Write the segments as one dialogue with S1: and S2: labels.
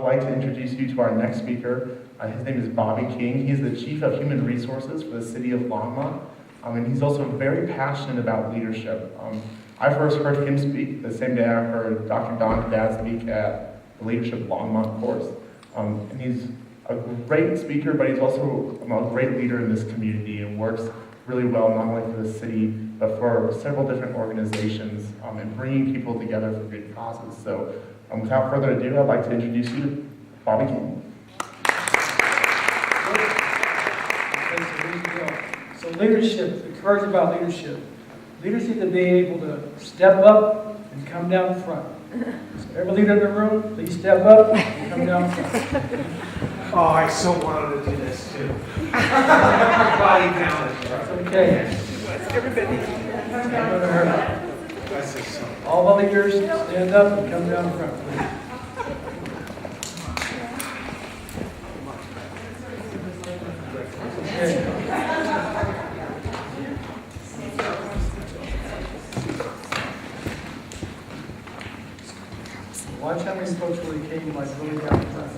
S1: like to introduce you to our next speaker. His name is Bobby King. He's the Chief of Human Resources for the City of Longmont, and he's also very passionate about leadership. I first heard him speak the same day I heard Dr. Don Haddad speak at the Leadership Longmont course. And he's a great speaker, but he's also a great leader in this community and works really well, not only for the city, but for several different organizations and bringing people together for good causes. So without further ado, I'd like to introduce you to Bobby King.
S2: So leadership, the courage about leadership. Leaders need to be able to step up and come down front. So every leader in the room, please step up and come down front.
S3: Oh, I so wanted to do this too. Body count.
S2: Okay.
S3: Everybody.
S2: All the leaders, stand up and come down front, please. Okay. Watch how many folks really came like really down front.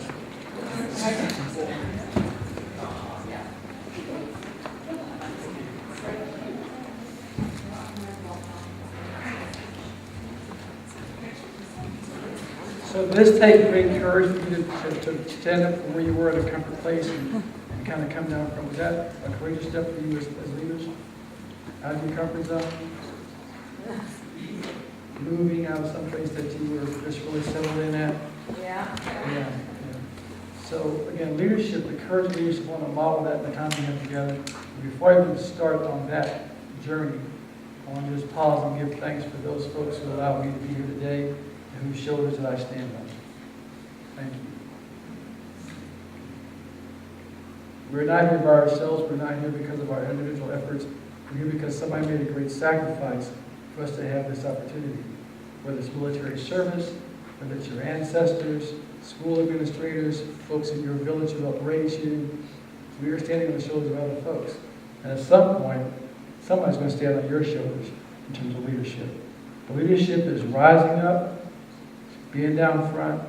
S2: So this takes great courage for you to stand up from where you were at a comfort place and kind of come down from. Was that a courageous step for you as leaders? Out of your comfort zone? Moving out of some place that you were just really settled in at? Yeah. So again, leadership, the courage of leadership, I want to model that in the time we have together. Before I even start on that journey, I want to just pause and give thanks for those folks who allowed me to be here today and whose shoulders that I stand on. Thank you. We're not here by ourselves. We're not here because of our individual efforts. We're here because somebody made a great sacrifice for us to have this opportunity. Whether it's military service, whether it's your ancestors, school administrators, folks in your village who helped raise you, we are standing on the shoulders of other folks. And at some point, somebody's going to stand on your shoulders in terms of leadership. The leadership is rising up, being down front,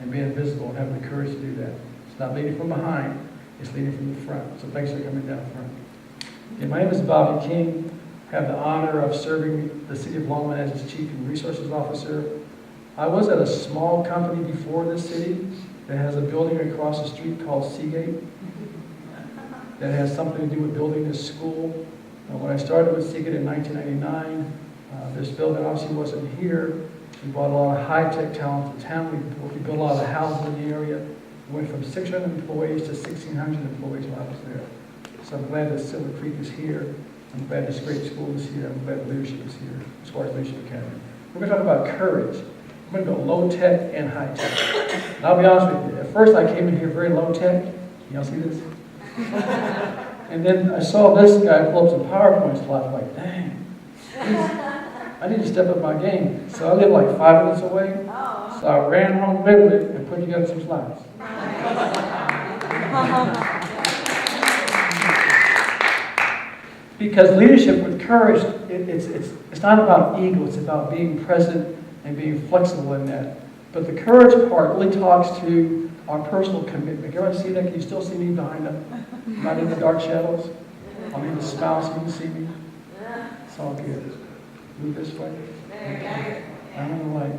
S2: and being visible and having the courage to do that. It's not leading from behind, it's leading from the front. So thanks for coming down front. Okay, my name is Bobby King. I have the honor of serving the City of Longmont as its Chief Human Resources Officer. I was at a small company before this city that has a building across the street called Seagate that has something to do with building this school. When I started with Seagate in 1999, this building obviously wasn't here. We brought a lot of high-tech talent to town. We built a lot of houses in the area. We went from 600 employees to 1,600 employees when I was there. So I'm glad that Silver Creek is here. I'm glad this great school is here. I'm glad the leadership is here, as far as Leadership Academy. We're going to talk about courage. I'm going to go low-tech and high-tech. And I'll be honest with you. At first, I came in here very low-tech. Y'all see this? And then I saw this guy pull up some PowerPoint slides. I'm like, dang. I need to step up my game. So I live like 5 minutes away. So I ran home literally and put together some slides. Because leadership with courage, it's not about ego. It's about being present and being flexible in that. But the courage part really talks to our personal commitment. Can everyone see that? Can you still see me behind them? Not in the dark shadows? I'll need to smile so you can see me. It's all good. Move this way. I'm in the light.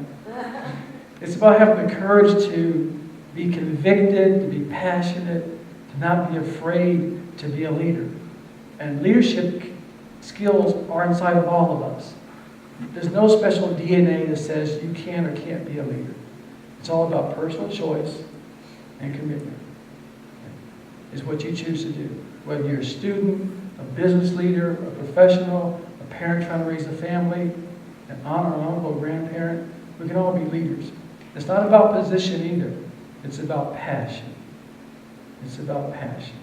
S2: It's about having the courage to be convicted, to be passionate, to not be afraid to be a leader. And leadership skills are inside of all of us. There's no special DNA that says you can or can't be a leader. It's all about personal choice and commitment. It's what you choose to do. Whether you're a student, a business leader, a professional, a parent trying to raise a family, an aunt or uncle, a grandparent, we can all be leaders. It's not about position either. It's about passion. It's about passion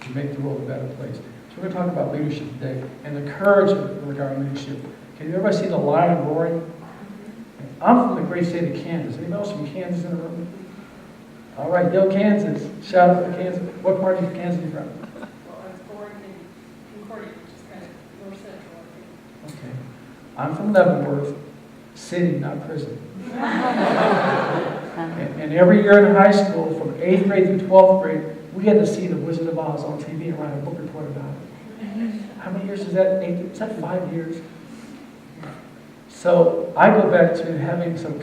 S2: to make the world a better place. So we're going to talk about leadership today and the courage regarding leadership. Can you ever see the lion roaring? I'm from the great state of Kansas. Anybody else from Kansas in the room? All right, go Kansas. Shout out to Kansas. What part of Kansas are you from?
S4: Well, I was born in Concordia, which is kind of north central.
S2: Okay. I'm from Leavenworth City, not prison. And every year in high school, from 8th grade through 12th grade, we had to see The Wizard of Oz on TV and write a book report about it. How many years is that? Is that 5 years? So I go back to having some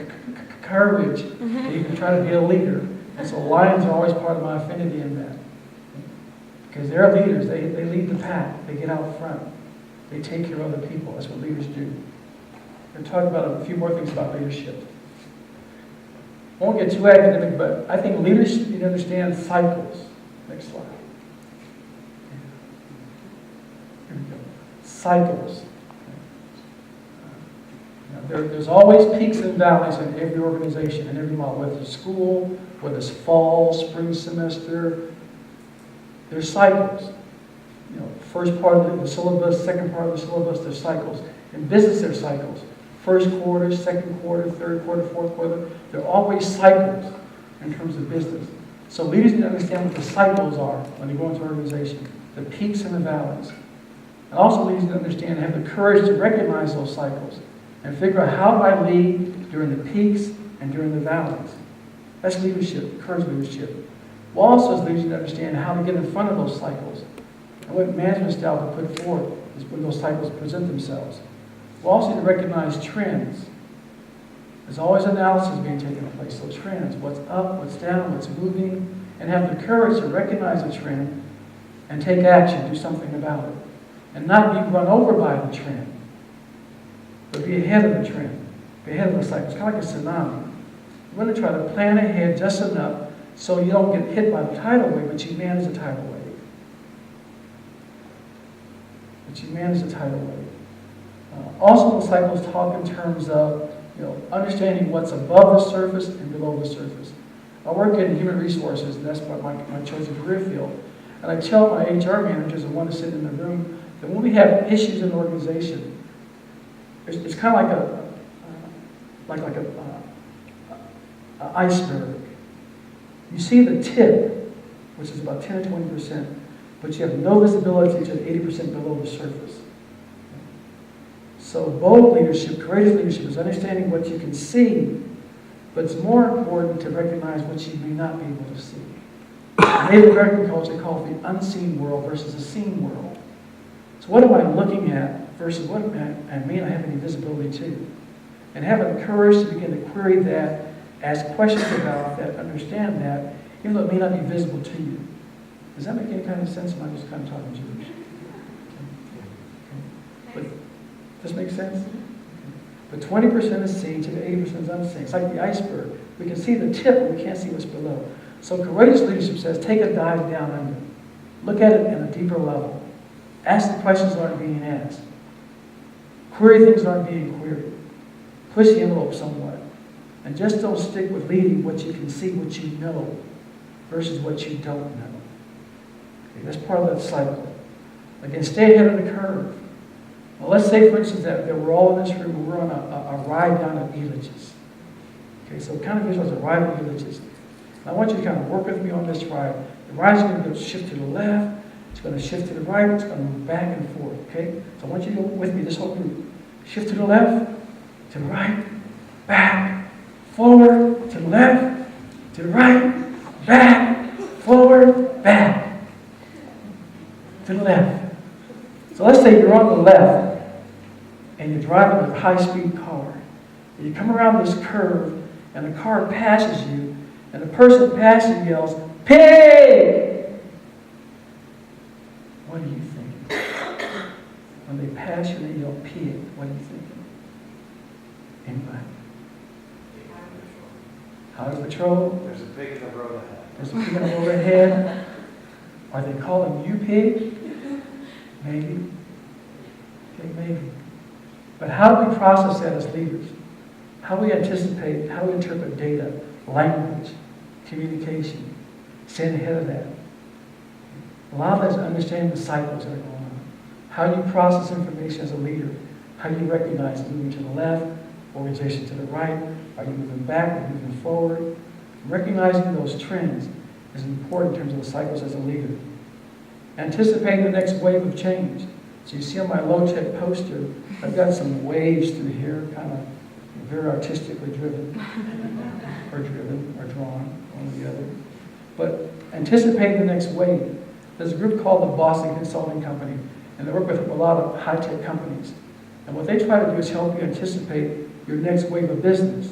S2: courage that you can try to be a leader. And so lions are always part of my affinity in that. Because they're leaders. They lead the pack. They get out front. They take care of other people. That's what leaders do. We're talking about a few more things about leadership. I won't get too academic, but I think leaders need to understand cycles. Next slide. Here we go. Cycles. There's always peaks and valleys in every organization, in every model, whether it's school, whether it's fall, spring semester. There's cycles. First part of the syllabus, second part of the syllabus, there's cycles. In business, there's cycles. First quarter, second quarter, third quarter, fourth quarter. There are always cycles in terms of business. So leaders need to understand what the cycles are when they go into an organization, the peaks and the valleys. And also leaders need to understand and have the courage to recognize those cycles and figure out how do I lead during the peaks and during the valleys. That's leadership, courage leadership. Well, also as leaders need to understand how to get in front of those cycles and what management style to put forth is when those cycles present themselves. We also need to recognize trends. There's always analysis being taken place. So trends, what's up, what's down, what's moving, and have the courage to recognize a trend and take action, do something about it. And not be run over by the trend, but be ahead of the trend, be ahead of the cycle. It's kind of like a tsunami. You want to try to plan ahead just enough so you don't get hit by the tidal wave, but you manage the tidal wave. Also, the cycles talk in terms of understanding what's above the surface and below the surface. I work in human resources, and that's my chosen career field. And I tell my HR managers and want to sit in the room that when we have issues in an organization, it's kind of like an iceberg. You see the tip, which is about 10 or 20%, but you have no visibility to the 80% below the surface. So bold leadership, courageous leadership is understanding what you can see, but it's more important to recognize what you may not be able to see. Native American culture calls the unseen world versus the seen world. So what am I looking at versus what I may not have any visibility to? And having the courage to begin to query that, ask questions about that, understand that, even though it may not be visible to you. Does that make any kind of sense? Am I just kind of talking Jewish? But does this make sense? But 20% is seen to the 80% is unseen. It's like the iceberg. We can see the tip, but we can't see what's below. So courageous leadership says, take a dive down under. Look at it at a deeper level. Ask the questions that aren't being asked. Query things that aren't being queried. Push the envelope somewhat. And just don't stick with leading what you can see, what you know, versus what you don't know. Okay, that's part of that cycle. Again, stay ahead of the curve. Well, let's say, for instance, that we're all in this room and we're on a ride down at Elitch's. Okay, so kind of visualize a ride at Elitch's. I want you to kind of work with me on this ride. The ride's going to shift to the left, it's going to shift to the right, it's going to move back and forth, okay? So I want you to go with me, this whole group. Shift to the left, to the right, back, forward, to the left, to the right, back, forward, back, to the left. So let's say you're on the left, and you're driving a high-speed car. And you come around this curve, and the car passes you, and the person passing yells, "Pig!" What are you thinking? When they pass you and they yell, "Pig," what are you thinking? Anybody? Highway Patrol?
S3: There's a pig in the road ahead.
S2: There's a pig in the road ahead. Are they calling you pig? Maybe. Okay, maybe. But how do we process that as leaders? How do we anticipate, how do we interpret data, language, communication, staying ahead of that? A lot of that is understanding the cycles that are going on. How you process information as a leader. How you recognize moving to the left, organization to the right. Are you moving back or moving forward? Recognizing those trends is important in terms of the cycles as a leader. Anticipating the next wave of change. So you see on my low-tech poster, I've got some waves through here, kind of, very artistically driven, or drawn, one or the other. But anticipate the next wave. There's a group called the Boston Consulting Company, and they work with a lot of high-tech companies. And what they try to do is help you anticipate your next wave of business,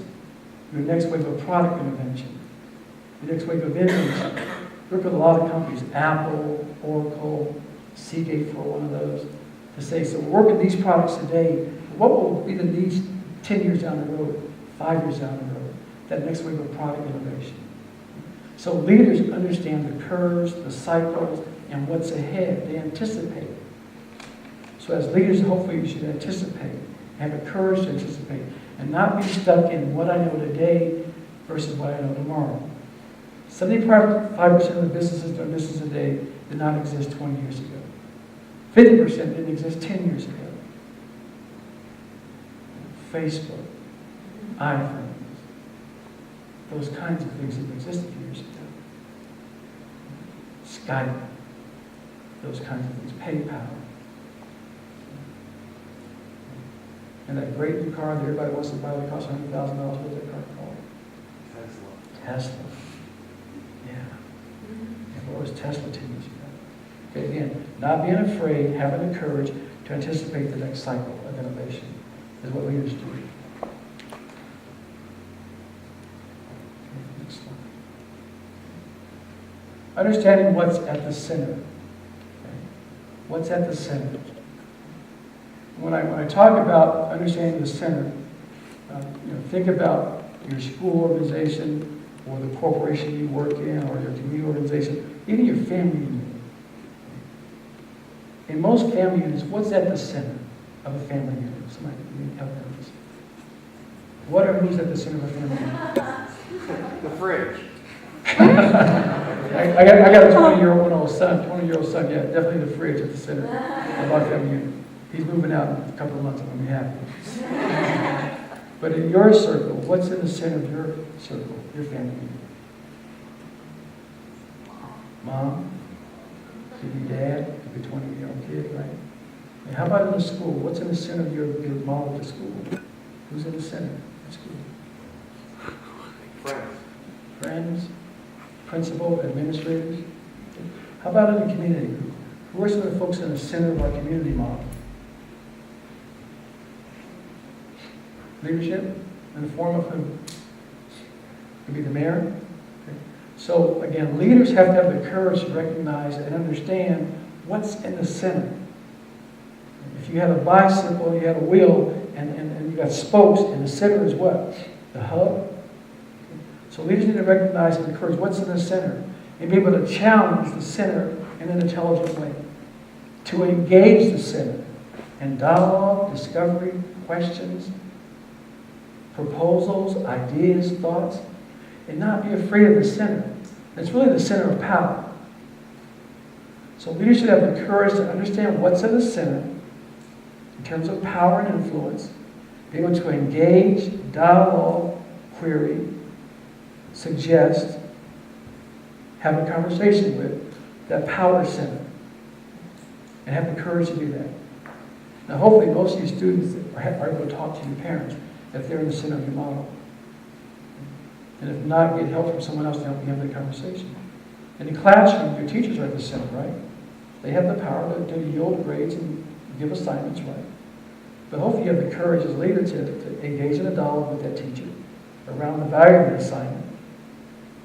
S2: your next wave of product intervention, your next wave of innovation. Work with a lot of companies, Apple, Oracle, Seagate for one of those, to say, so we're working these products today, what will be the needs 10 years down the road, 5 years down the road, that next wave of product innovation. So leaders understand the curves, the cycles, and what's ahead. They anticipate. So as leaders, hopefully you should anticipate, have the courage to anticipate, and not be stuck in what I know today versus what I know tomorrow. 75% of the businesses doing business today did not exist 20 years ago. 50% didn't exist 10 years ago. Facebook, iPhones, those kinds of things didn't exist a few years ago. Skype, those kinds of things, PayPal. And that great new car that everybody wants to buy that costs $100,000, what's that car called? Tesla. Yeah. And what was Tesla 10 years ago? Okay, again, not being afraid, having the courage to anticipate the next cycle of innovation is what leaders do. Okay, next slide. Understanding what's at the center. Okay? What's at the center? When I talk about understanding the center, think about your school organization or the corporation you work in or your community organization, even your family unit. In most family units, what's at the center of a family unit? Somebody can help me with this. What are who's at the center of a family unit?
S3: The fridge.
S2: I got a 20-year-old son, yeah, definitely the fridge at the center of our family unit. He's moving out in a couple of months, I'm going to be happy. But in your circle, what's in the center of your circle, your family unit? Mom? Could be dad, could be 20-year-old kid, right? And how about in the school? What's in the center of your model of the school? Who's in the center of school?
S3: Friends.
S2: Friends? Principal? Administrators? How about in the community group? Who are some of the folks in the center of our community model? Leadership in the form of who? Could be the mayor. Okay. So again, leaders have to have the courage to recognize and understand what's in the center. If you had a bicycle, you had a wheel, and you got spokes, and the center is what? The hub. So leaders need to recognize and encourage what's in the center and be able to challenge the center in an intelligent way. To engage the center in dialogue, discovery, questions, proposals, ideas, thoughts, and not be afraid of the center. It's really the center of power. So leaders should have the courage to understand what's in the center in terms of power and influence, be able to engage, dialogue, query, suggest, have a conversation with that power center, and have the courage to do that. Now hopefully most of you students are able to talk to your parents if they're in the center of your model. And if not, get help from someone else to help you have that conversation. In the classroom, your teachers are at the center, right? They have the power to yield grades and give assignments, right? But hopefully you have the courage as a leader to engage in a dialogue with that teacher around the value of the assignment,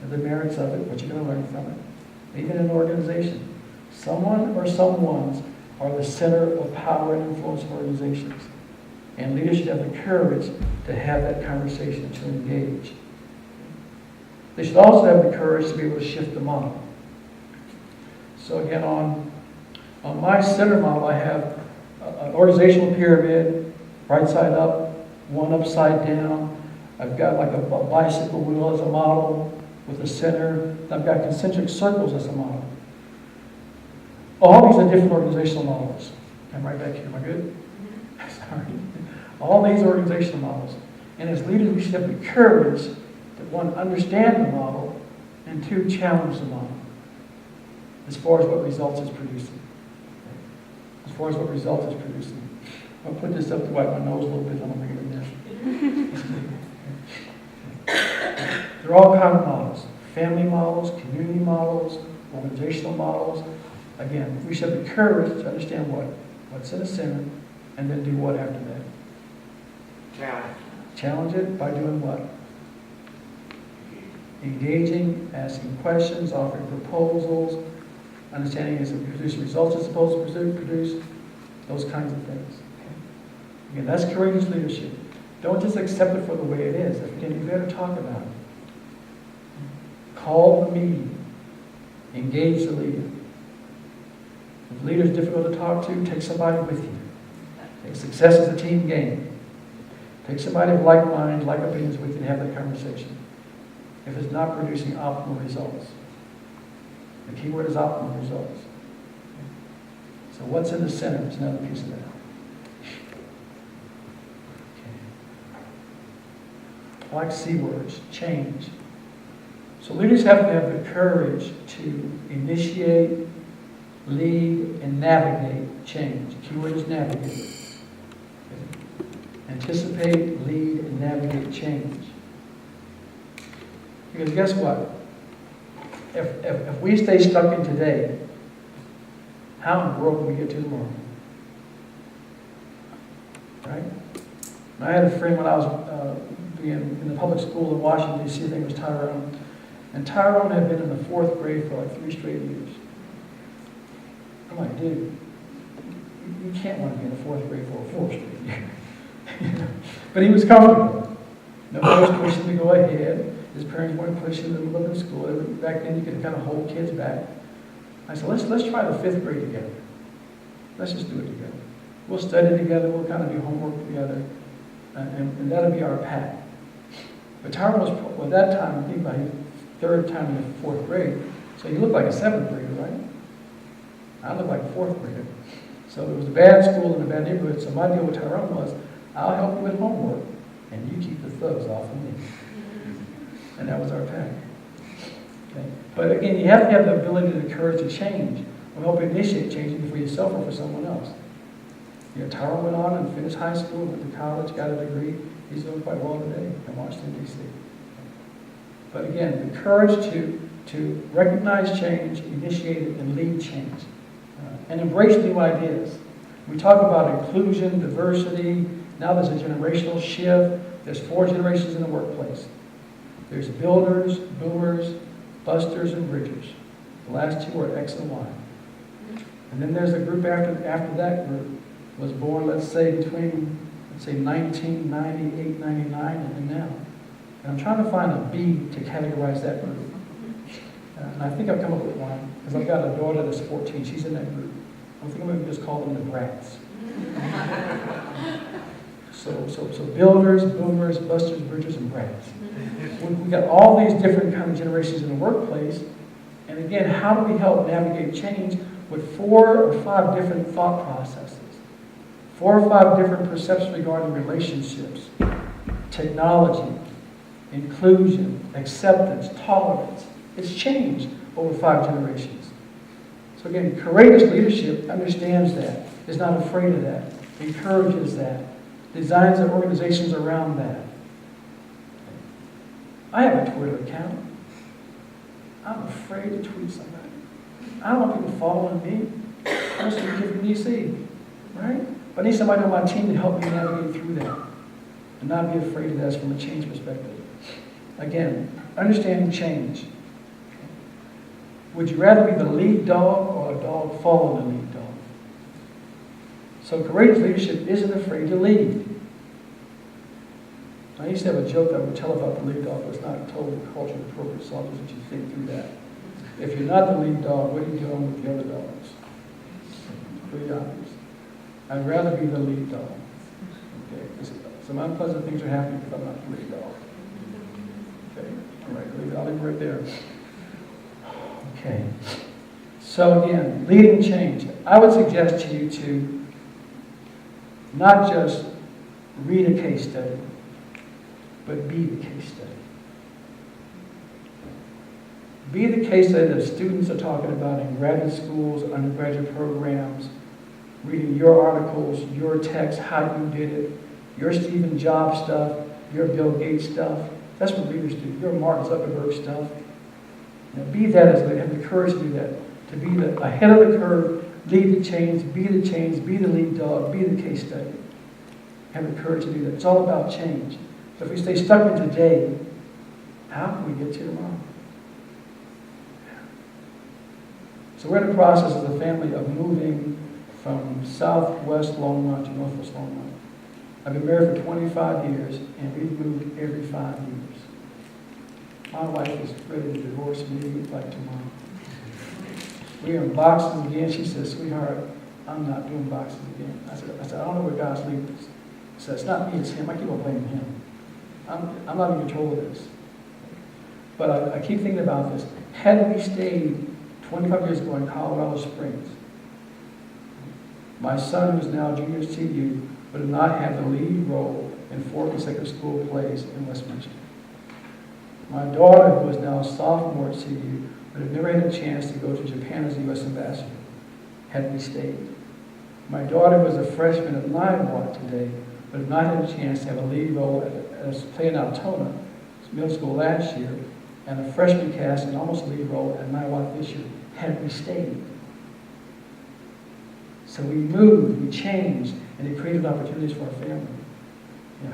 S2: and the merits of it, what you're going to learn from it. Even in an organization, someone or someones are the center of power and influence of organizations. And leaders should have the courage to have that conversation, to engage. They should also have the courage to be able to shift the model. So again, on my center model, I have an organizational pyramid, right side up, one upside down. I've got like a bicycle wheel as a model with a center. I've got concentric circles as a model. All these are different organizational models. I'm right back here. Am I good? Sorry. All these organizational models. And as leaders, we should have the courage to, one, understand the model, and two, challenge the model as far as what results it's producing. As far as what results it's producing. I'll put this up to wipe my nose a little bit. I'm going to bring it in there. They're all kind of models. Family models, community models, organizational models. Again, we should have the courage to understand what's in the center, and then do what after that?
S3: Challenge.
S2: Challenge it by doing what? Engaging, asking questions, offering proposals, understanding is it produce results it's supposed to produce, those kinds of things. Okay? Again, that's courageous leadership. Don't just accept it for the way it is. Again, you better talk about it. Call the meeting. Engage the leader. If the leader is difficult to talk to, take somebody with you. Okay, success is a team game. Take somebody of like minds, like opinions with you and have that conversation. If it's not producing optimal results. The key word is optimal results. Okay. So what's in the center is another piece of that. I like C words, change. So leaders have to have the courage to initiate, lead, and navigate change. The key word is navigate. Okay. Anticipate, lead, and navigate change. Because guess what? If we stay stuck in today, how in the world can we get to tomorrow? Right? I had a friend when I was being in the public school in Washington, D.C., I think it was Tyrone. And Tyrone had been in the 4th grade for like 3 straight years. I'm like, dude, you can't want to be in the 4th grade for a 4th straight year. But he was comfortable. Nobody was pushing him to go ahead. His parents weren't pushing him to live in school. Back then, you could kind of hold kids back. I said, let's try the 5th grade together. Let's just do it together. We'll study together. We'll kind of do homework together. And that'll be our path. But Tyrone was, well, at that time, I think by his 3rd time in the 4th grade, so he looked like a 7th grader, right? I looked like a 4th grader. So it was a bad school in a bad neighborhood, so my deal with Tyrone was, I'll help you with homework, and you keep the thugs off of me. And that was our path. Okay? But again, you have to have the ability and the courage to change, or help initiate changing for yourself or for someone else. You know, Tyrone went on and finished high school, went to college, got a degree. He's doing quite well today in Washington, D.C. But again, the courage to recognize change, initiate it, and lead change. And embrace new ideas. We talk about inclusion, diversity. Now there's a generational shift. There's 4 generations in the workplace. There's builders, boomers, busters, and bridgers. The last 2 are X and Y. And then there's a group after that group was born, let's say, between 1998, 99, and now. And I'm trying to find a B to categorize that group. And I think I've come up with one, because I've got a daughter that's 14. She's in that group. I think I'm going to just call them the brats. So builders, boomers, busters, bridgers, and brats. We've got all these different kind of generations in the workplace. And again, how do we help navigate change with 4 or 5 different thought processes? 4 or 5 different perceptions regarding relationships, technology, inclusion, acceptance, tolerance. It's changed over 5 generations. So again, courageous leadership understands that, is not afraid of that, encourages that, designs their organizations around that. I have a Twitter account. I'm afraid to tweet somebody. I don't want people following me. I'm just a kid from DC, right? But I need somebody on my team to help me navigate through that and not be afraid of that from a change perspective. Again, understanding change. Would you rather be the lead dog or a dog following the lead dog? So courageous leadership isn't afraid to lead. I used to have a joke that I would tell about the lead dog, but it's not totally culturally appropriate, so I'll just let you think through that. If you're not the lead dog, what are you doing with the other dogs? Pretty obvious. I'd rather be the lead dog. Okay, some unpleasant things are happening if I'm not the lead dog. Okay, all right, I'll leave it right there. Okay, so again, leading change. I would suggest to you to not just read a case study, but be the case study. Be the case study that students are talking about in graduate schools, undergraduate programs, reading your articles, your text, how you did it, your Stephen Jobs stuff, your Bill Gates stuff. That's what leaders do. Your Mark Zuckerberg stuff. Be that as a leader. Have the courage to do that. To be ahead of the curve, lead the change, be the lead dog, be the case study. Have the courage to do that. It's all about change. So if we stay stuck in today, how can we get to tomorrow? So we're in the process as a family of moving from southwest Longmont to northwest Longmont. I've been married for 25 years, and we've moved every 5 years. My wife is ready to divorce me like tomorrow. We are in boxes again. She says, sweetheart, I'm not doing boxes again. I said, I don't know where God's leading us. She said, it's not me, it's him. I keep on blaming him. I'm not in control of this. But I keep thinking about this. Had we stayed 25 years ago in Colorado Springs, my son, who's now junior at CU, would have not had the lead role in 4 consecutive school plays in Westminster. My daughter, who is now a sophomore at CU, would have never had a chance to go to Japan as a U.S. ambassador had we stayed. My daughter, who was a freshman at Niwot today, would have not had a chance to have a lead role as playing Altona middle school last year, and a freshman cast and almost a lead role at Niwot this year had we stayed. So we moved, we changed, and it created opportunities for our family.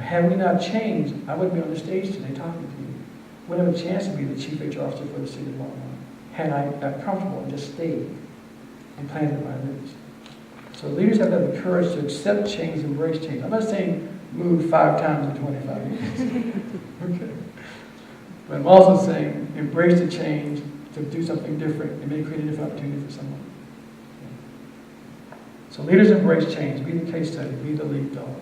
S2: Had we not changed, I wouldn't be on the stage today talking to you. Wouldn't have a chance to be the chief HR officer for the city of Longmont had I got comfortable and just stayed and planted my roots. So leaders have to have the courage to accept change, embrace change. I'm not saying move 5 times in 25 years. Okay. But I'm also saying embrace the change, to do something different, and may create a different opportunity for someone. So leaders embrace change, be the case study, be the lead dog.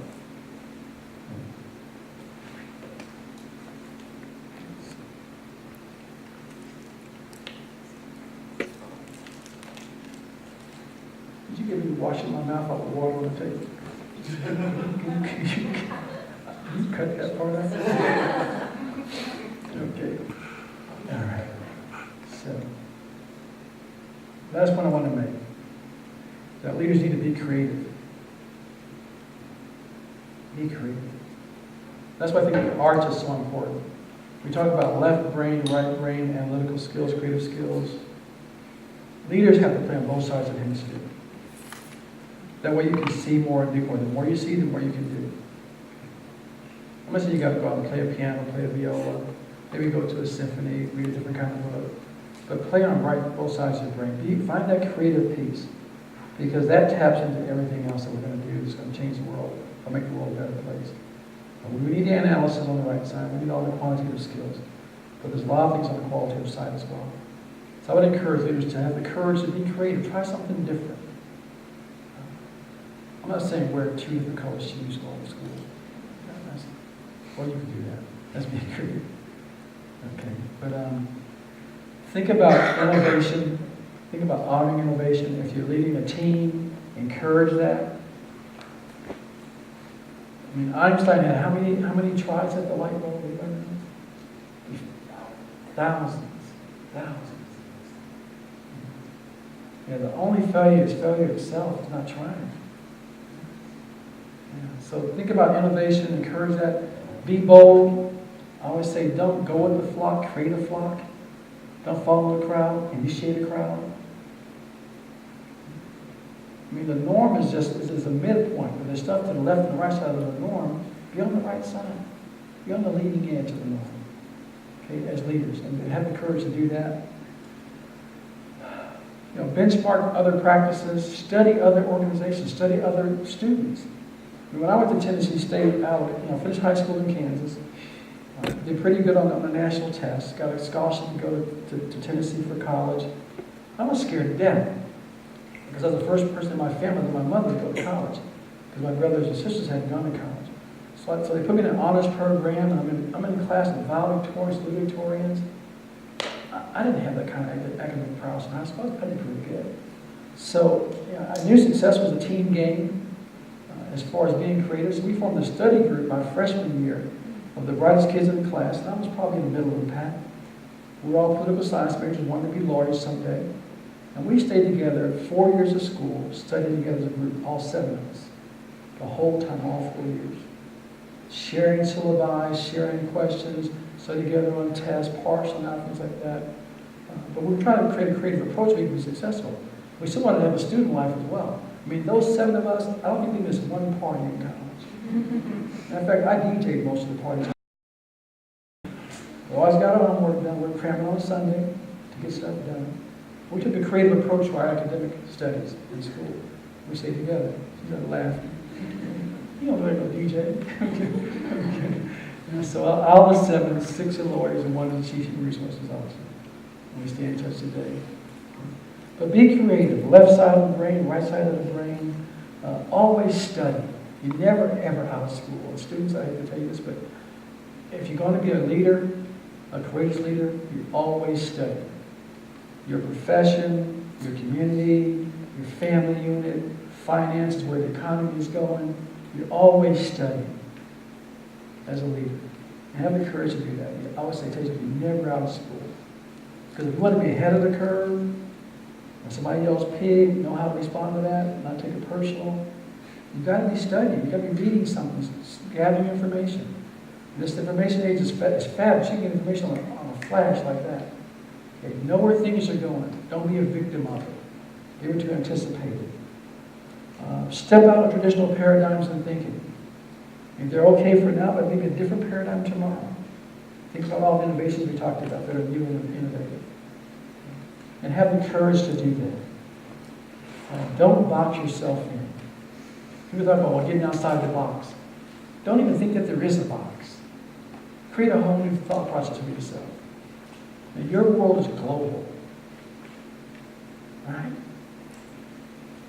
S2: Did you get me washing my mouth out with water on the table? Can you cut that part out? Okay. All right. So, last point I want to make. That leaders need to be creative. Be creative. That's why I think art is so important. We talk about left brain, right brain, analytical skills, creative skills. Leaders have to play on both sides of the hemisphere. That way you can see more and do more. The more you see, the more you can do. I'm not saying you got to go out and play a piano, play a viola, maybe go to a symphony, read a different kind of book. But play on both sides of your brain. Find that creative piece. Because that taps into everything else that we're going to do that's going to change the world or make the world a better place. We need the analysis on the right side. We need all the quantitative skills. But there's a lot of things on the qualitative side as well. So I would encourage leaders to have the courage to be creative. Try something different. I'm not saying wear 2 different color shoes going to school. Well, you can do that. That's being creative. Okay. But think about innovation. Think about honoring innovation. If you're leading a team, encourage that. I mean, Einstein had how many tries at the light bulb? Thousands. Yeah, the only failure is failure itself. It's not trying. Yeah, so think about innovation. Encourage that. Be bold. I always say, don't go with the flock. Create a flock. Don't follow the crowd. Initiate a crowd. I mean, the norm is a midpoint. When there's stuff to the left and the right side of the norm, be on the right side. Be on the leading edge of the norm. Okay, as leaders. And have the courage to do that. Benchmark other practices, study other organizations, study other students. When I went to Tennessee State, finished high school in Kansas, did pretty good on the national test, got a scholarship to go to Tennessee for college. I was scared to death because I was the first person in my family, my mother, to go to college because my brothers and sisters hadn't gone to college. So they put me in an honors program, and I'm in class with valedictorians, salutatorians. I didn't have that kind of academic prowess in high school. I did pretty good. So I knew success was a team game as far as being creative. So we formed a study group my freshman year of the brightest kids in the class, and I was probably in the middle of the pack. We were all political science majors, wanted to be lawyers someday. And we stayed together 4 years of school, studying together as a group, all 7 of us, the whole time, all 4 years. sharing syllabi, sharing questions, study together on tests, partial out, things like that. But we're trying to create a creative approach we can be successful. We still want to have a student life as well. I mean, those 7 of us, I don't think we missed one party in college. Matter of fact, I DJ'd most of the parties. We always got our homework done. We're cramming on Sunday to get stuff done. We took a creative approach to our academic studies in school. We stayed together. You gotta laugh. You don't really go DJ. Okay. And so all the 7, 6 are lawyers, and 1 is the chief human resources officer. And we stay in touch today. But be creative. Left side of the brain, right side of the brain. Always study. You're never, ever out of school. And students, I hate to tell you this, but if you're going to be a leader, a courageous leader, you always study. Your profession, your community, your family unit, finances, where the economy is going, you're always studying as a leader. And have the courage to do that. I always say, you're never out of school. Because if you want to be ahead of the curve, when somebody yells pig, know how to respond to that, not take it personal, you've got to be studying. You've got to be reading something, gathering information. This information age is fast. You can get information on a flash like that. Okay, know where things are going. Don't be a victim of it. Be able to anticipate it. Step out of traditional paradigms and thinking. If they're okay for now, but maybe a different paradigm tomorrow. Think about all the innovations we talked about that are new and innovative. And have the courage to do that. Don't box yourself in. People talk about getting outside the box. Don't even think that there is a box. Create a whole new thought process for yourself. Now, your world is global. Right?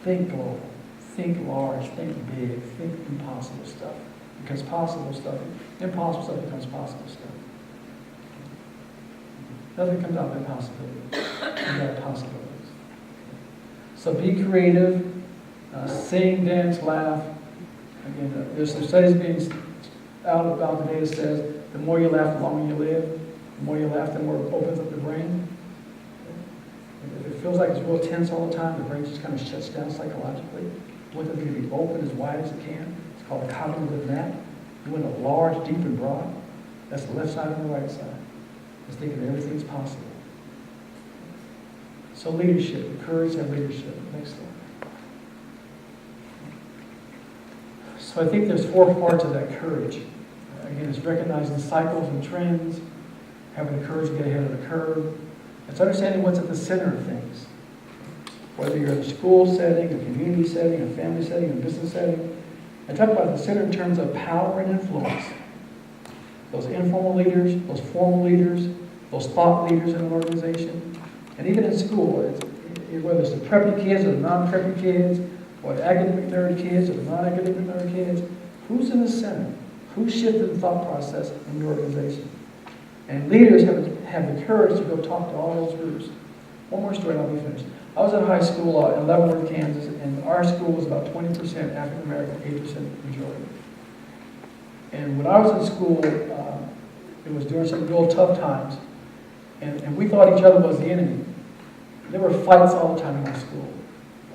S2: Think global. Think large. Think big. Think impossible stuff. Because possible stuff, impossible stuff becomes possible stuff. Nothing comes out of impossibility. You got possibilities. So be creative. Sing, dance, laugh. Again, there's some studies being out about the data says the more you laugh, the longer you live. The more you laugh, the more it opens up the brain. If it feels like it's real tense all the time, the brain just kind of shuts down psychologically. You want them to be open as wide as it can. It's called a cognitive nap. You want it large, deep, and broad. That's the left side and the right side. It's thinking everything's possible. So leadership, encourage that leadership. Next slide. So I think there's 4 parts of that courage. Again, it's recognizing cycles and trends, having the courage to get ahead of the curve. It's understanding what's at the center of things. Whether you're in a school setting, a community setting, a family setting, a business setting. I talk about the center in terms of power and influence. Those informal leaders, those formal leaders, those thought leaders in an organization. And even in school, whether it's the preppy kids or the non-preppy kids, or the academic nerd kids or the non-academic nerd kids, who's in the center? Who's shifting the thought process in the organization? And leaders have the courage to go talk to all those groups. One more story and I'll be finished. I was in high school in Leavenworth, Kansas, and our school was about 20% African American, 8% majority. And when I was in school, it was during some real tough times, and we thought each other was the enemy. There were fights all the time in my school,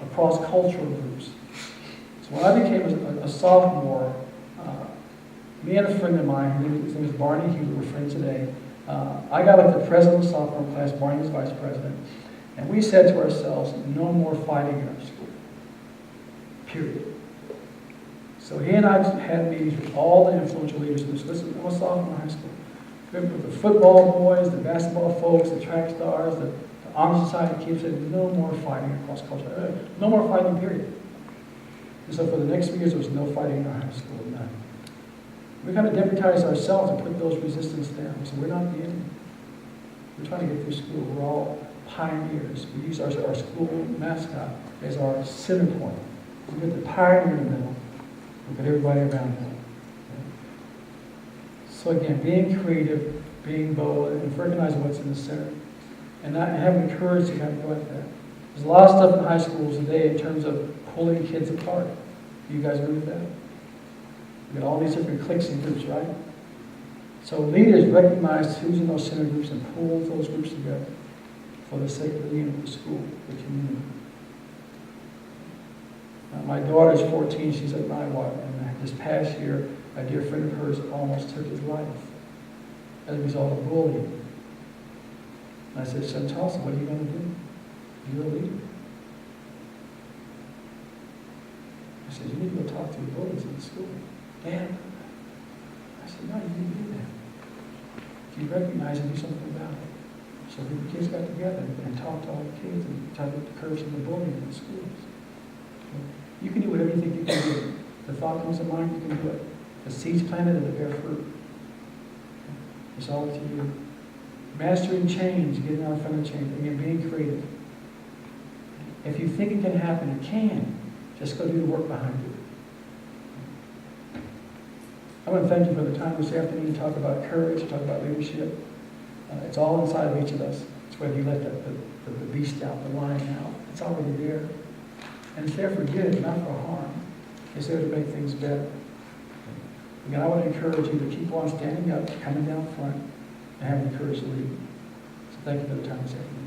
S2: across cultural groups. So when I became a sophomore, me and a friend of mine, his name is Barney Hughes, we're friends today, I got up to president of the sophomore class, Barney was vice president, and we said to ourselves, no more fighting in our school, period. So he and I had meetings with all the influential leaders in the school. Listen, I'm a sophomore in high school. With the football boys, the basketball folks, the track stars, the honor society kids said, no more fighting across culture. No more fighting, period. And so for the next few years, there was no fighting in our high school, none. We kind of deputized ourselves and put those resistance down. So we're not the enemy. We're trying to get through school. We're all pioneers. We use our school mascot as our center point. We put the pioneer in the middle. We put everybody around him. So again, being creative, being bold, and recognizing what's in the center. And having the courage to kind of go at that. There's a lot of stuff in high schools today in terms of pulling kids apart. Do you guys agree with that? You got all these different cliques and groups, right? So leaders recognize who's in those center groups and pull those groups together for the sake of the unit of the school, the community. My daughter's 14, she's at NIWA, and this past year, a dear friend of hers almost took his life as a result of bullying. And I said, son, Tulsa, what are you going to do? You're a leader. I said, you need to go talk to the bullies in the school. Dad, I said, no, you need to do that. If you recognize and do something about it. So the kids got together and talked to all the kids and tried to encourage them to bullying in the schools. You can do whatever you think you can do. The thought comes to mind, you can do it. The seeds planted and the bear fruit. It's all to you. Mastering change, getting out in front of change, and you're being creative. If you think it can happen, it can. Just go do the work behind it. I want to thank you for the time this afternoon to talk about courage, to talk about leadership. It's all inside of each of us. It's whether you let the beast out, the lion out. It's already there. And it's there for good, not for harm. It's there to make things better. Again, I want to encourage you to keep on standing up, coming down front, and having the courage to lead. So thank you for the time this afternoon.